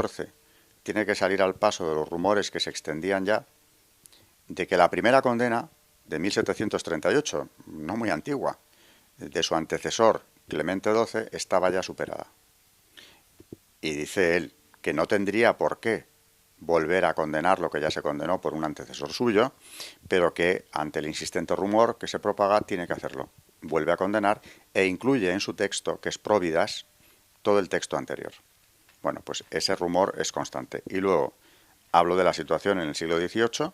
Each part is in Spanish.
XIV tiene que salir al paso de los rumores que se extendían ya de que la primera condena de 1738, no muy antigua, de su antecesor Clemente XII, estaba ya superada. Y dice él que no tendría por qué volver a condenar lo que ya se condenó por un antecesor suyo, pero que ante el insistente rumor que se propaga tiene que hacerlo. Vuelve a condenar e incluye en su texto, que es Providas, todo el texto anterior. Bueno, pues ese rumor es constante. Y luego hablo de la situación en el siglo XVIII,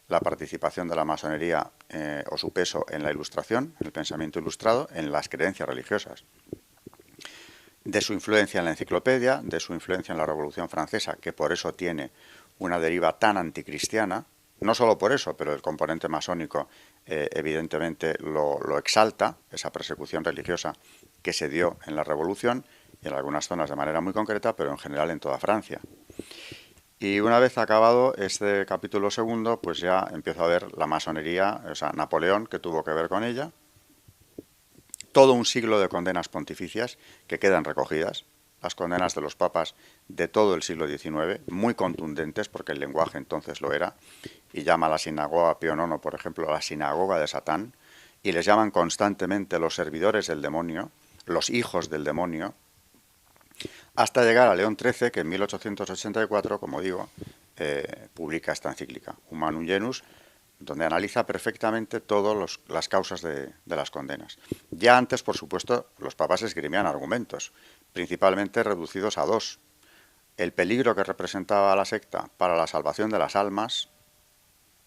la participación de la masonería o su peso en la ilustración, en el pensamiento ilustrado, en las creencias religiosas, de su influencia en la enciclopedia, de su influencia en la Revolución Francesa, que por eso tiene una deriva tan anticristiana, no solo por eso, pero el componente masónico evidentemente lo exalta, esa persecución religiosa que se dio en la Revolución, y en algunas zonas de manera muy concreta, pero en general en toda Francia. Y una vez acabado este capítulo segundo, pues ya empiezo a ver la masonería, o sea, Napoleón, que tuvo que ver con ella, todo un siglo de condenas pontificias que quedan recogidas, las condenas de los papas de todo el siglo XIX, muy contundentes, porque el lenguaje entonces lo era, y llama a la sinagoga Pío IX, por ejemplo, la sinagoga de Satán, y les llaman constantemente los servidores del demonio, los hijos del demonio, hasta llegar a León XIII, que en 1884, como digo, publica esta encíclica, Humanum Genus, donde analiza perfectamente todas las causas de las condenas. Ya antes, por supuesto, los papas esgrimían argumentos, principalmente reducidos a dos: el peligro que representaba la secta para la salvación de las almas,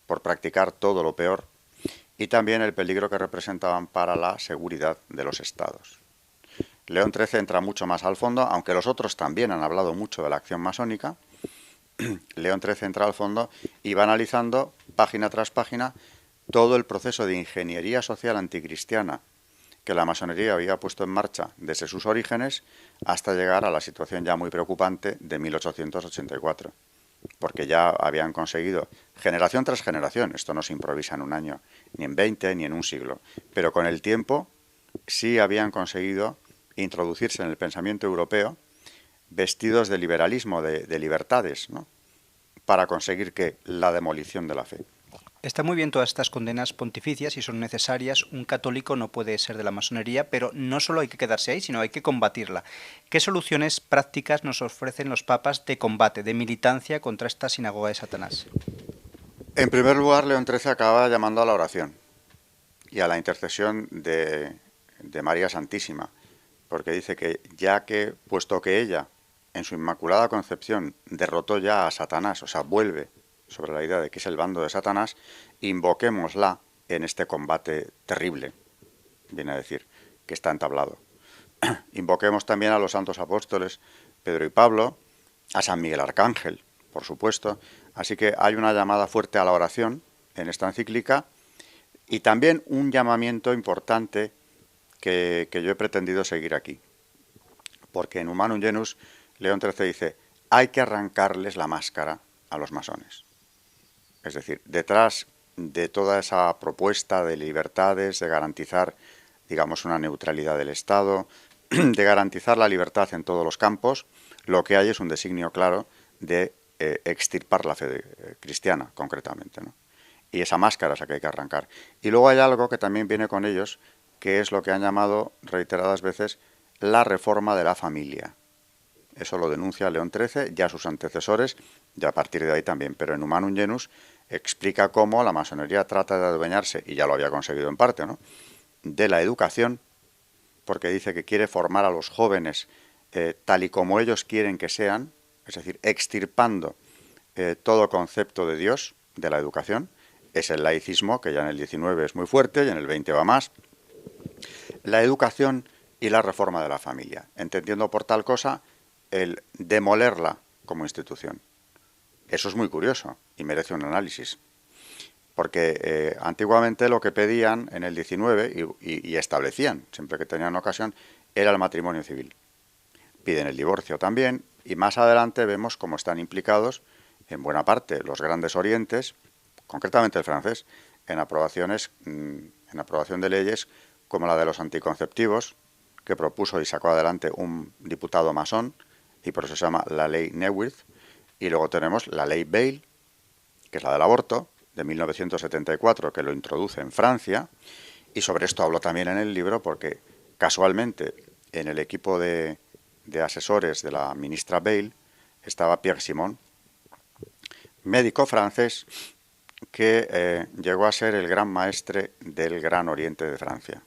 por practicar todo lo peor, y también el peligro que representaban para la seguridad de los estados. León XIII entra mucho más al fondo, aunque los otros también han hablado mucho de la acción masónica. León XIII entra al fondo y va analizando, página tras página, todo el proceso de ingeniería social anticristiana que la masonería había puesto en marcha desde sus orígenes hasta llegar a la situación ya muy preocupante de 1884. Porque ya habían conseguido, generación tras generación, esto no se improvisa en un año, ni en 20, ni en un siglo, pero con el tiempo sí habían conseguido introducirse en el pensamiento europeo vestidos de liberalismo, de libertades, ¿no?, para conseguir que la demolición de la fe. Está muy bien todas estas condenas pontificias y son necesarias. Un católico no puede ser de la masonería, pero no solo hay que quedarse ahí, sino hay que combatirla. ¿Qué soluciones prácticas nos ofrecen los papas de combate, de militancia contra esta sinagoga de Satanás? En primer lugar, León XIII acaba llamando a la oración y a la intercesión de María Santísima, porque dice que ya que, puesto que ella, en su Inmaculada Concepción, derrotó ya a Satanás, o sea, vuelve sobre la idea de que es el bando de Satanás, invoquémosla en este combate terrible, viene a decir, que está entablado. Invoquemos también a los santos apóstoles Pedro y Pablo, a San Miguel Arcángel, por supuesto. Así que hay una llamada fuerte a la oración en esta encíclica y también un llamamiento importante que yo he pretendido seguir aquí. Porque en Humanum Genus, León XIII dice, hay que arrancarles la máscara a los masones. Es decir, detrás de toda esa propuesta de libertades, de garantizar, digamos, una neutralidad del Estado, de garantizar la libertad en todos los campos, lo que hay es un designio claro de extirpar la fe cristiana, concretamente, ¿no? Y esa máscara es la que hay que arrancar. Y luego hay algo que también viene con ellos, que es lo que han llamado reiteradas veces la reforma de la familia. Eso lo denuncia León XIII, ya sus antecesores, y a partir de ahí también. Pero en Humanum Genus explica cómo la masonería trata de adueñarse, y ya lo había conseguido en parte, ¿no?, de la educación, porque dice que quiere formar a los jóvenes tal y como ellos quieren que sean, es decir, extirpando todo concepto de Dios, de la educación. Es el laicismo, que ya en el XIX es muy fuerte y en el XX va más. La educación y la reforma de la familia, entendiendo por tal cosa el demolerla como institución. Eso es muy curioso y merece un análisis. Porque antiguamente lo que pedían en el XIX y establecían, siempre que tenían ocasión, era el matrimonio civil. Piden el divorcio también, y más adelante vemos cómo están implicados, en buena parte, los grandes orientes, concretamente el francés, en aprobación de leyes como la de los anticonceptivos, que propuso y sacó adelante un diputado masón, y por eso se llama la ley Neuwirth. Y luego tenemos la ley Bail, que es la del aborto, de 1974, que lo introduce en Francia. Y sobre esto hablo también en el libro porque casualmente en el equipo de asesores de la ministra Bail estaba Pierre Simon, médico francés que llegó a ser el gran maestre del Gran Oriente de Francia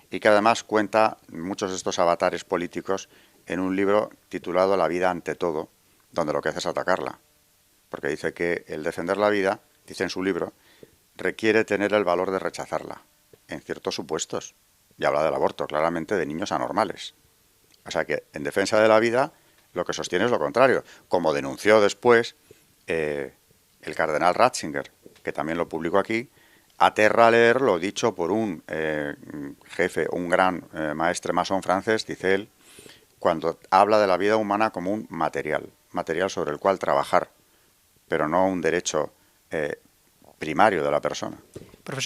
y que además cuenta muchos de estos avatares políticos en un libro titulado La vida ante todo, donde lo que hace es atacarla, porque dice que el defender la vida, dice en su libro, requiere tener el valor de rechazarla en ciertos supuestos, y habla del aborto claramente de niños anormales. O sea que en defensa de la vida lo que sostiene es lo contrario, como denunció después el cardenal Ratzinger, que también lo publicó aquí. Aterra leer lo dicho por un jefe, un gran maestre masón francés, dice él, cuando habla de la vida humana como un material sobre el cual trabajar, pero no un derecho primario de la persona. Profesor,